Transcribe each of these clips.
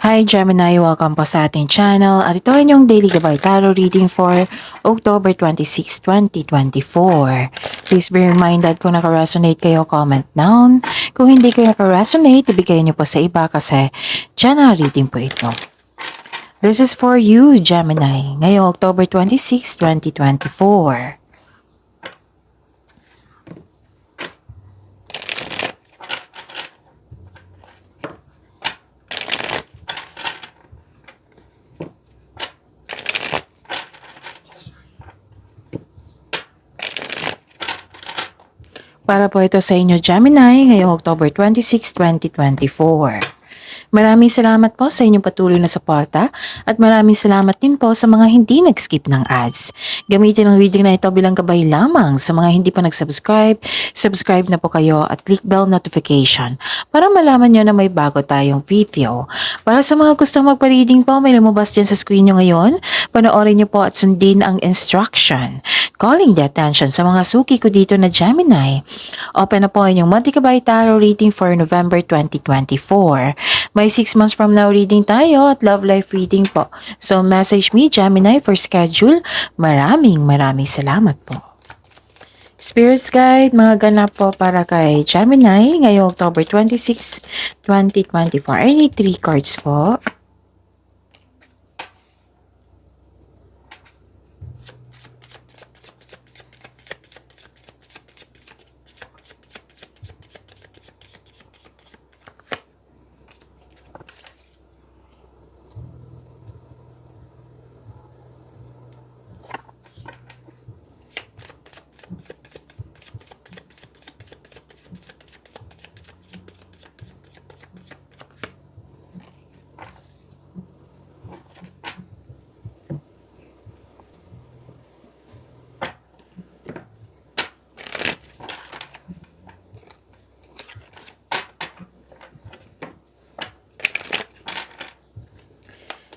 Hi Gemini, welcome po sa ating channel at ito ay yung Daily Gabay Tarot reading for October 26, 2024. Please be reminded kung naka-resonate kayo, comment down. Kung hindi kayo naka-resonate, ibigay niyo po sa iba kasi general reading po ito. This is for you, Gemini, ngayong October 26, 2024. Para po ito sa inyo, Gemini, ngayong October 26, 2024. Maraming salamat po sa inyong patuloy na suporta at maraming salamat din po sa mga hindi nag-skip ng ads. Gamitin ang reading na ito bilang gabay lamang sa mga hindi pa nag-subscribe. Subscribe na po kayo at click bell notification para malaman nyo na may bago tayong video. Para sa mga gustong magpa-reading po, may lumabas dyan sa screen nyo ngayon. Panoorin nyo po at sundin ang instruction. Calling the attention sa mga suki ko dito na Gemini. Open na po inyong Monthly Gabay Tarot reading for November 2024. May 6 months from now reading tayo at love life reading po. So message me Gemini for schedule. Maraming salamat po. Spirits Guide, mga ganap po para kay Gemini ngayong October 26, 2024. I need 3 cards po.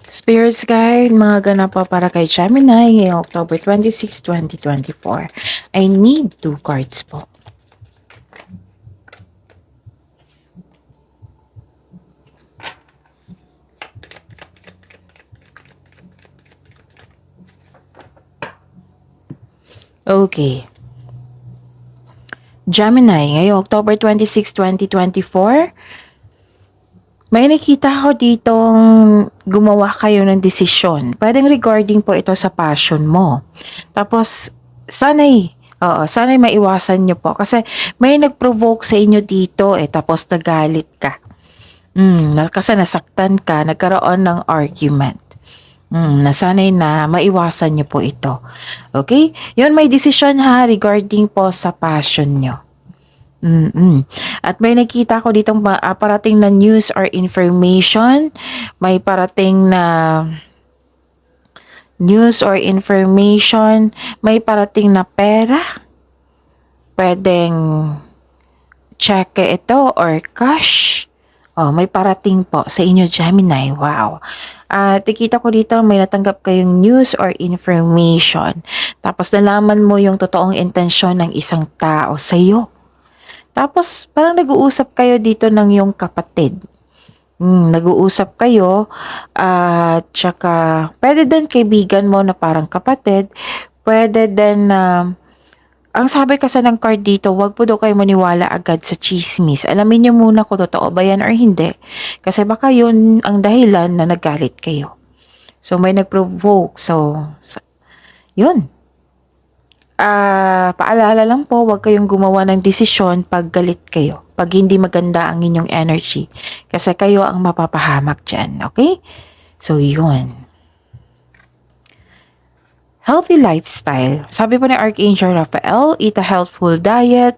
Spirits Guide, mga ganap po para kay Gemini ngayong October 26, 2024. I need 2 cards po. Okay. Gemini, ngayong October 26, 2024, may nakita ko ditong gumawa kayo ng desisyon. Pwedeng regarding po ito sa passion mo. Tapos, sana'y maiwasan nyo po. Kasi may nag-provoke sa inyo dito tapos nagalit ka. Kasi nasaktan ka, nagkaroon ng argument. Nasanay na maiwasan nyo po ito. Okay? Yun, may desisyon ha regarding po sa passion nyo. At may nakita ko ditong parating na news or information. May parating na news or information. May parating na pera. Pwedeng cheque ito or cash. May parating po sa inyo, Gemini. Wow. At nakita ko dito may natanggap kayong news or information. Tapos nalaman mo yung totoong intensyon ng isang tao sa iyo. Tapos, parang nag-uusap kayo dito ng yung kapatid. Nag-uusap kayo, at saka, pwede din kaibigan mo na parang kapatid. Pwede din na, ang sabi kasi ng card dito, wag po daw kayo maniwala agad sa chismis. Alamin niyo muna kung totoo ba yan or hindi. Kasi baka yun ang dahilan na nagalit kayo. So, may nag-provoke. So yun. Paalala lang po, huwag kayong gumawa ng desisyon pag galit kayo. Pag hindi maganda ang inyong energy. Kasi kayo ang mapapahamak dyan. Okay? So, yun. Healthy lifestyle. Sabi po ni Archangel Raphael, eat a healthful diet,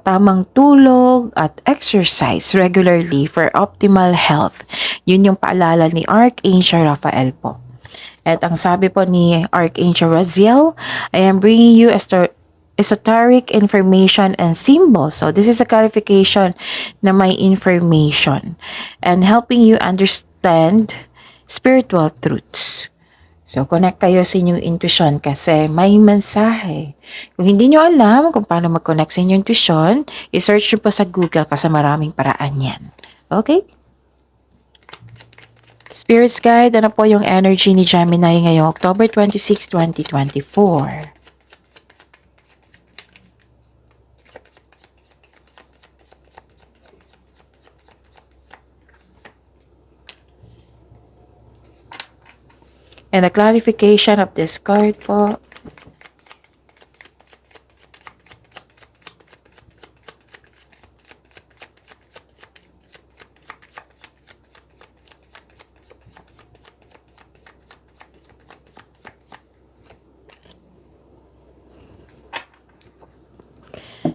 tamang tulog, at exercise regularly for optimal health. Yun yung paalala ni Archangel Raphael po. At ang sabi po ni Archangel Raziel, I am bringing you esoteric information and symbols. So this is a clarification na may information and helping you understand spiritual truths. So connect kayo sa inyong intuition kasi may mensahe. Kung hindi nyo alam kung paano mag-connect sa inyong intuition, i-search nyo po sa Google kasi maraming paraan yan. Okay? Spirits Guide, ano po yung energy ni Gemini ngayong October 26, 2024? And the clarification of this card po.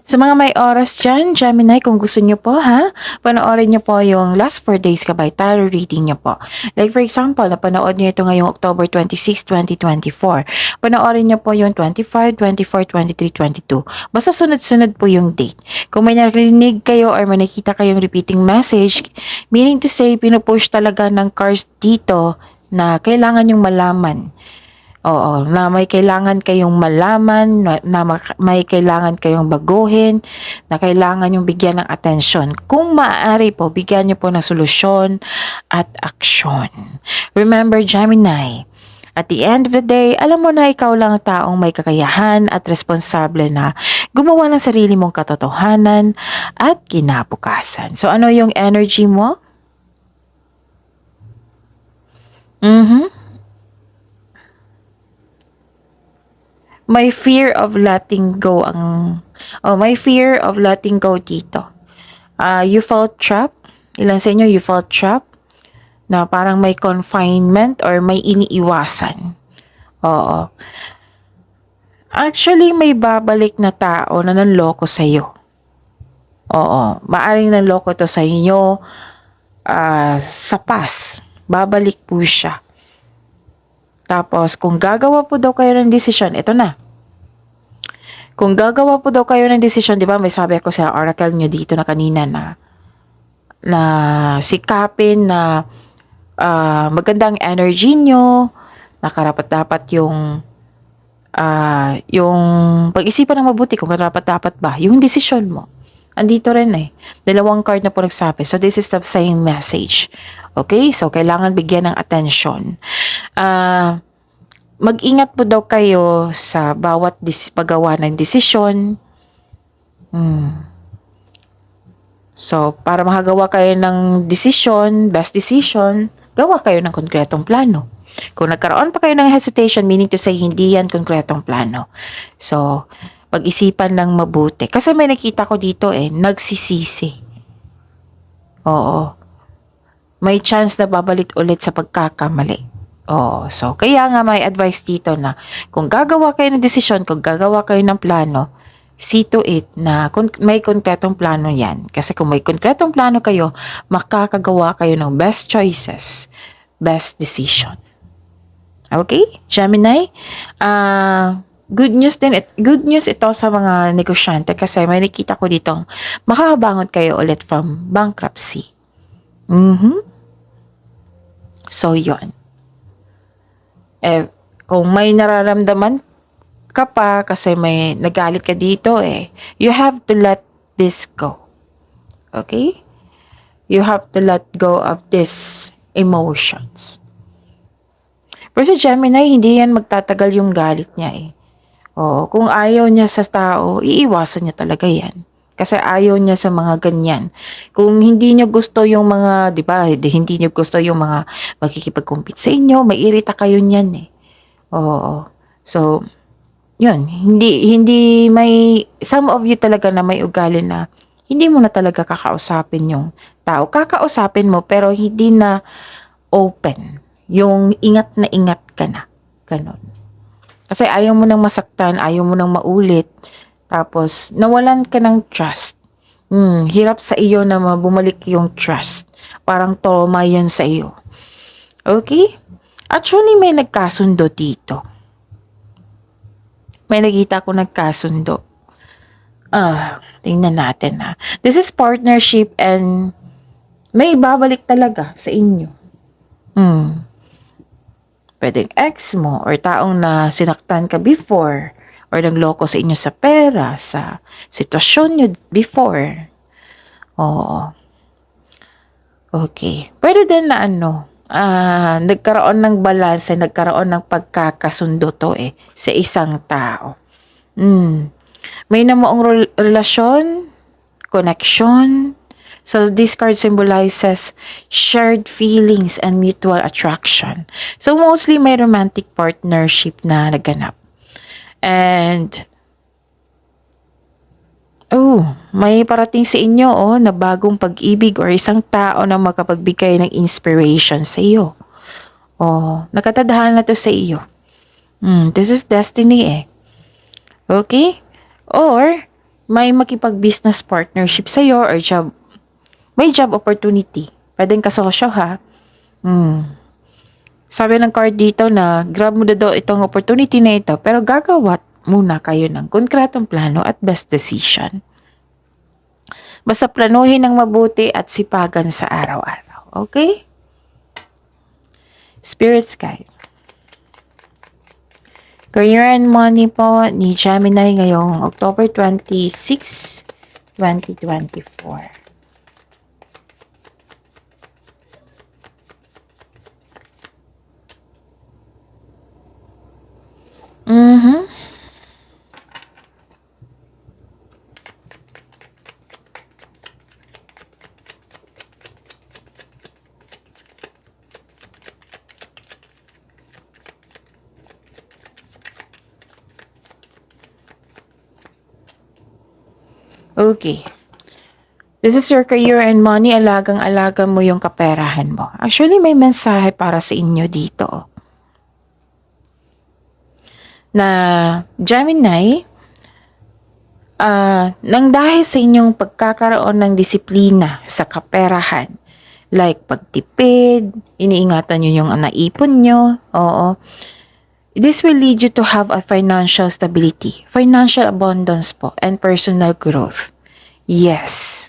Sa mga may oras dyan, Gemini, kung gusto nyo po panoorin nyo po yung last 4 days kabay tarot reading nyo po. Like for example, napanood nyo ito ngayong October 26, 2024. Panoorin nyo po yung 25, 24, 23, 22. Basta sunod-sunod po yung date. Kung may narinig kayo or may nakita kayong repeating message, meaning to say, pinupush talaga ng cards dito na kailangan yung malaman. Oo, na may kailangan kayong malaman, na may kailangan kayong baguhin, na kailangan yung bigyan ng atensyon. Kung maaari po, bigyan nyo po ng solusyon at aksyon. Remember, Gemini, at the end of the day, alam mo na ikaw lang ang taong may kakayahan at responsable na gumawa ng sarili mong katotohanan at kinabukasan. So, ano yung energy mo? May fear of letting go may fear of letting go dito. You felt trapped? Ilan sa inyo you felt trapped? Na parang may confinement or may iniiwasan. Oo. Actually, may babalik na tao na nanloko sa iyo. Oo. Maaring nanloko to sa inyo sa past. Babalik po siya. Tapos, kung gagawa po daw kayo ng desisyon, ito na. Kung gagawa po daw kayo ng desisyon, di ba, may sabi ako sa oracle nyo dito na kanina na sikapin na magandang energy nyo, nakarapat-dapat yung pag-isipan ng mabuti kung karapat-dapat ba, yung desisyon mo. Andito rin Dalawang card na po nagsabi. So, this is the same message. Okay? So, kailangan bigyan ng atensyon. Mag-ingat po daw kayo sa bawat paggawa ng desisyon. So, para makagawa kayo ng desisyon, best decision, gawa kayo ng konkretong plano. Kung nagkaroon pa kayo ng hesitation, meaning to say, hindi yan konkretong plano. So, pag-isipan ng mabuti. Kasi may nakita ko dito nagsisisi. Oo. May chance na babalik ulit sa pagkakamali. Oo. So, kaya nga may advice dito na kung gagawa kayo ng desisyon, kung gagawa kayo ng plano, see to it na may konkretong plano yan. Kasi kung may konkretong plano kayo, makakagawa kayo ng best choices, best decision. Okay? Gemini? Good news ito sa mga negosyante kasi may nakita ko dito makakabangon kayo ulit from bankruptcy. So, yun. Kung may nararamdaman ka pa kasi may nagalit ka dito you have to let this go. Okay? You have to let go of these emotions. Pero sa Gemini, hindi yan magtatagal yung galit niya kung ayaw niya sa tao, iiwasan niya talaga yan. Kasi ayaw niya sa mga ganyan. Kung hindi niyo gusto yung mga, di ba, hindi niyo gusto yung mga makikipag-compete sa inyo, maiirita kayo niyan Oo. So, yun, hindi may, some of you talaga na may ugali na hindi mo na talaga kakausapin yung tao. Kakausapin mo, pero hindi na open. Yung ingat na ingat ka na. Ganon. Kasi ayaw mo nang masaktan, ayaw mo nang maulit. Tapos, nawalan ka ng trust. Hirap sa iyo na bumalik yung trust. Parang trauma yan sa iyo. Okay? Actually, may nagkasundo dito. May nakita ko nagkasundo. Tingnan natin This is partnership and may babalik talaga sa inyo. Pwedeng ex mo or taong na sinaktan ka before or nagloko sa inyo sa pera, sa sitwasyon nyo before. Oo. Okay. Pwede din na nagkaroon ng balance, nagkaroon ng pagkakasundo to sa isang tao. May namuong relasyon, connection. So this card symbolizes shared feelings and mutual attraction. So mostly may romantic partnership na naganap. And may parating sa inyo na bagong pag-ibig or isang tao na makapagbigay ng inspiration sa iyo. Nakatadhana na to sa iyo. This is destiny Okay? Or may makipag-business partnership sa iyo or job. May job opportunity. Pwedeng kasosyo ha. Sabi ng card dito na grab mo daw itong opportunity na ito pero gagawa muna kayo ng konkretong plano at best decision. Basta planuhin ng mabuti at sipagan sa araw-araw. Okay? Spirit's Guide. Career and money po ni Gemini ngayong October 26, 2024. Okay. This is your career and money. Alagang-alaga mo yung kaperahan mo. Actually, may mensahe para sa inyo dito. Na Gemini, nang dahil sa inyong pagkakaroon ng disiplina sa kaperahan, like pagtipid, iniingatan nyo yung naipon nyo, this will lead you to have a financial stability, financial abundance po, and personal growth. Yes.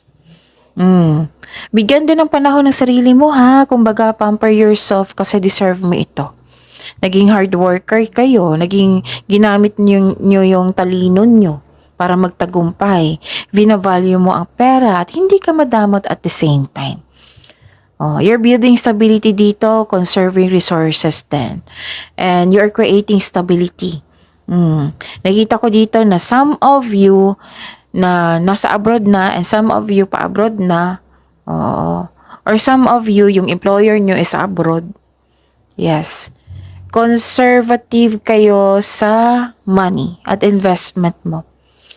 Bigyan din ng panahon ng sarili mo ha. Kumbaga, pamper yourself kasi deserve mo ito. Naging hard worker kayo, naging ginamit nyo yung talino nyo para magtagumpay. Vinavalue mo ang pera at hindi ka madamot at the same time. You're building stability dito, conserving resources din. And you're creating stability. Nakita ko dito na some of you na nasa abroad na and some of you pa abroad na. Or some of you, yung employer nyo is abroad. Yes. Conservative kayo sa money at investment mo.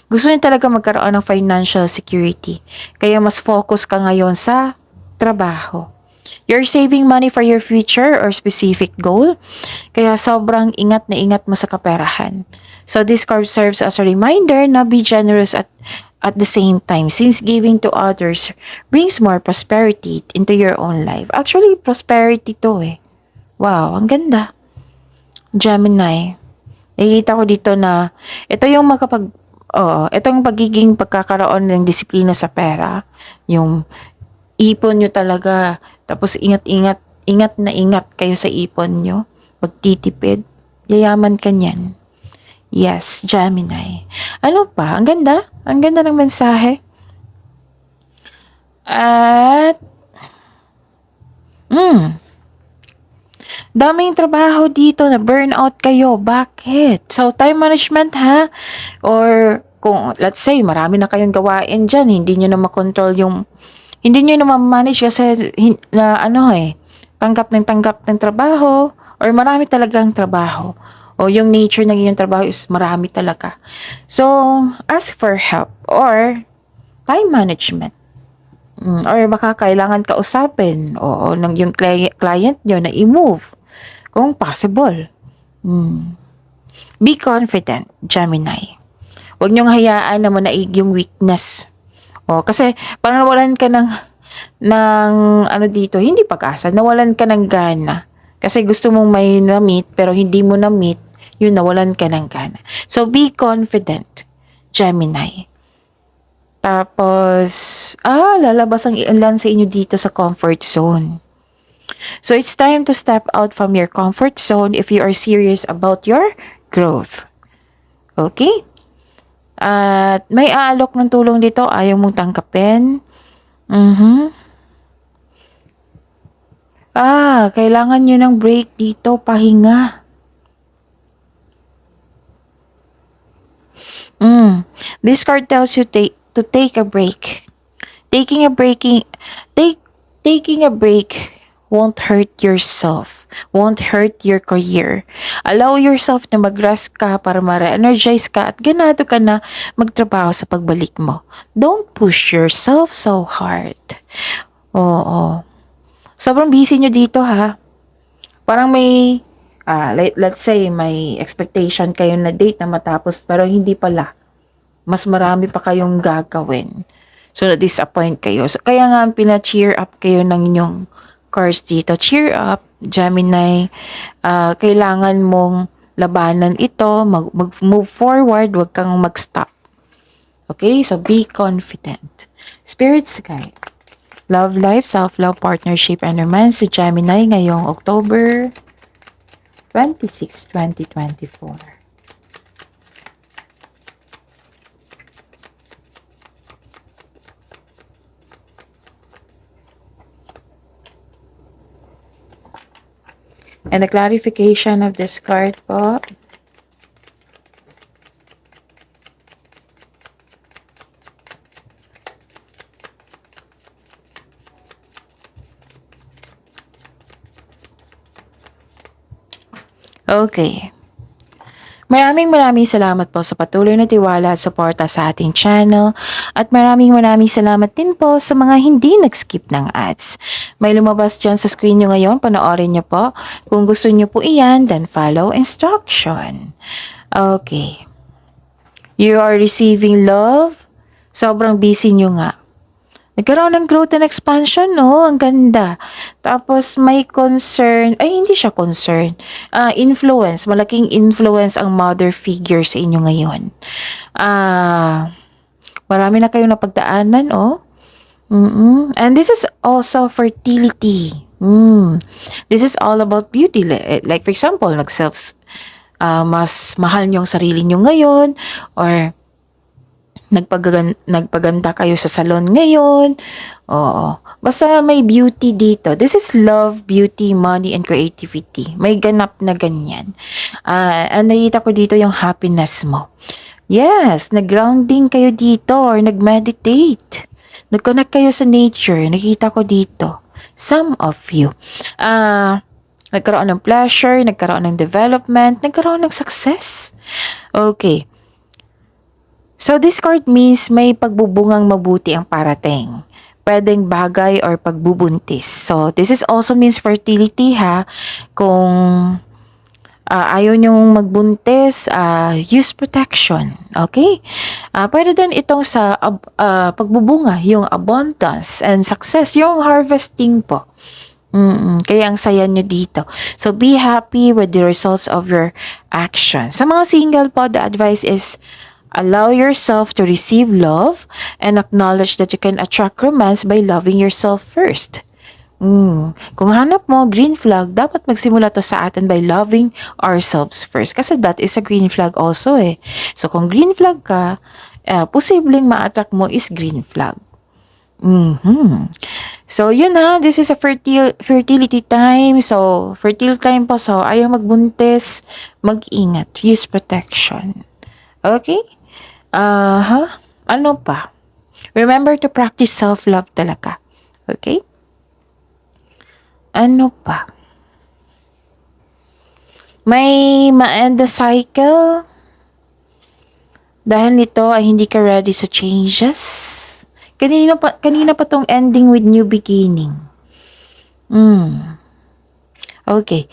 Gusto nyo talaga magkaroon ng financial security. Kaya mas focus ka ngayon sa trabaho. You're saving money for your future or specific goal. Kaya sobrang ingat na ingat mo sa kaperahan. So this card serves as a reminder na be generous at the same time, since giving to others brings more prosperity into your own life. Actually, prosperity to Wow, ang ganda. Gemini. Nakikita ko dito na ito yung itong pagiging pagkakaroon ng disiplina sa pera, yung ipon nyo talaga, tapos ingat na ingat kayo sa ipon nyo, magtitipid, yayaman ka niyan. Yes, Gemini. Ano pa? Ang ganda ng mensahe. At daming trabaho dito na burnout kayo. Bakit? So, time management ha? Or kung, let's say, marami na kayong gawain dyan, hindi nyo na makontrol hindi nyo na ma-manage kasi tanggap ng trabaho or marami talagang trabaho. O yung nature ng inyong trabaho is marami talaga. So, ask for help or time management. Or baka kailangan kausapin o ng yung client nyo na i-move kung possible. Be confident, Gemini. Huwag nyong hayaan na manaig yung weakness. Kasi parang nawalan ka ng hindi pag-asa, nawalan ka ng gana. Kasi gusto mong may na-meet pero hindi mo na-meet, yun nawalan ka ng gana. So be confident, Gemini. Tapos, lalabas ang ilan sa inyo dito sa comfort zone. So it's time to step out from your comfort zone if you are serious about your growth. Okay? At may aalok ng tulong dito, ayaw mong tangkapin. Kailangan nyo ng break dito, pahinga. This card tells you to take a break. Taking a breaking take taking a break won't hurt yourself, won't hurt your career. Allow yourself na mag-rest ka para ma-re-energize ka at ganado ka na magtrabaho sa pagbalik mo. Don't push yourself so hard. Oo. Sobrang busy nyo dito ha. Parang may, let's say, may expectation kayo na date na matapos pero hindi pala. Mas marami pa kayong gagawin. So, na-disappoint kayo. So, kaya nga, pina-cheer up kayo ng inyong cards dito. Cheer up, Gemini. Kailangan mong labanan ito. Mag-move forward. Huwag kang mag-stop. Okay? So, be confident. Spirits guide. Love life, self-love, partnership, and romance si Gemini ngayong October 26, 2024. And the clarification of this card po. Okay. Maraming salamat po sa patuloy na tiwala at suporta sa ating channel at maraming salamat din po sa mga hindi nag-skip ng ads. May lumabas dyan sa screen nyo ngayon, panoorin nyo po. Kung gusto nyo po iyan, then follow instruction. Okay. You are receiving love. Sobrang busy nyo nga. Nagkaroon ng growth and expansion, no? Ang ganda. Tapos may concern, hindi siya concern. Influence, malaking influence ang mother figure sa inyo ngayon. Marami na kayong napagdaanan, oh. And this is also fertility. This is all about beauty. Like for example, mas mahal niyo ang sarili niyo ngayon, or nagpaganda kayo sa salon ngayon. Oo. Basta may beauty dito. This is love, beauty, money, and creativity. May ganap na ganyan. Nakita ko dito yung happiness mo. Yes, nag-grounding kayo dito or nag-meditate. Nag-connect kayo sa nature. Nakita ko dito. Some of you. Nagkaroon ng pleasure, nagkaroon ng development, nagkaroon ng success. Okay. So this card means may pagbubungang mabuti ang parating. Pwedeng bagay or pagbubuntis. So this is also means fertility ha. Kung ayaw nyong magbuntis, use protection. Okay? Pwede din itong sa pagbubunga, yung abundance and success, yung harvesting po. Kaya ang saya nyo dito. So be happy with the results of your actions. Sa mga single po, the advice is allow yourself to receive love and acknowledge that you can attract romance by loving yourself first. Kung hanap mo green flag, dapat magsimula to sa atin by loving ourselves first. Kasi that is a green flag also eh. So kung green flag ka, posibleng ma-attract mo is green flag. So yun ha, this is a fertility time. So fertile time po. So ayaw magbuntis, mag-ingat, use protection. Okay? Ano pa? Remember to practice self-love talaga. Okay? Ano pa? May ma-end the cycle. Dahil nito ay hindi ka ready sa changes. Kanina pa tong ending with new beginning. Okay.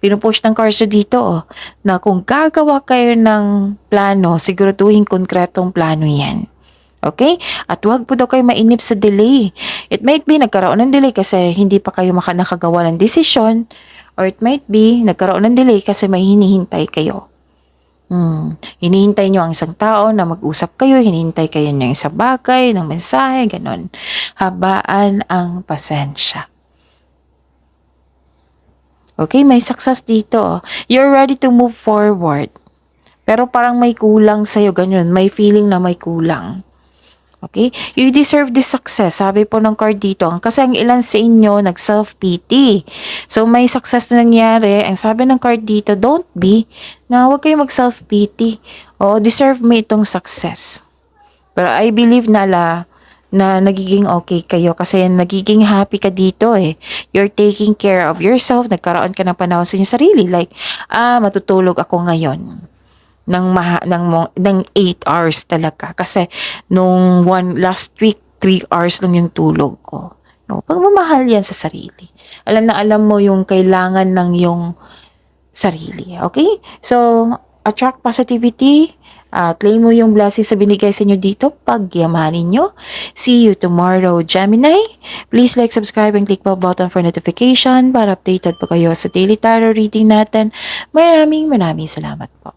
Pinupush ng cards dito na kung gagawa kayo ng plano, siguraduhin konkretong plano yan. Okay? At huwag po daw kayo mainip sa delay. It might be nagkaroon ng delay kasi hindi pa kayo nakagawa ng desisyon, or it might be nagkaroon ng delay kasi may hinihintay kayo. Hinihintay nyo ang isang tao na mag-usap kayo, hinihintay kayo ng isang bagay, ng mensahe, ganon. Habaan ang pasensya. Okay, may success dito. You're ready to move forward. Pero parang may kulang sa'yo, ganyan. May feeling na may kulang. Okay? You deserve this success. Sabi po ng card dito. Kasi ang ilan sa inyo nag-self-pity. So, may success na nangyari. Ang sabi ng card dito, don't be. Na huwag kayo mag-self-pity. O, deserve mo itong success. Pero I believe na nagiging okay kayo kasi nagiging happy ka dito eh. You're taking care of yourself. Nagkaroon ka ng panahon sa inyong sarili. Like, matutulog ako ngayon ng 8 hours talaga. Kasi nung last week, 3 hours lang yung tulog ko. No, pagmamahal yan sa sarili. Alam na alam mo yung kailangan ng yung sarili. Okay? So, attract positivity. Claim mo yung blessings sa binigay sa inyo dito. Pagyamanin nyo. See you tomorrow, Gemini. Please like, subscribe, and click the button for notification para updated po kayo sa daily tarot reading natin. Maraming salamat po.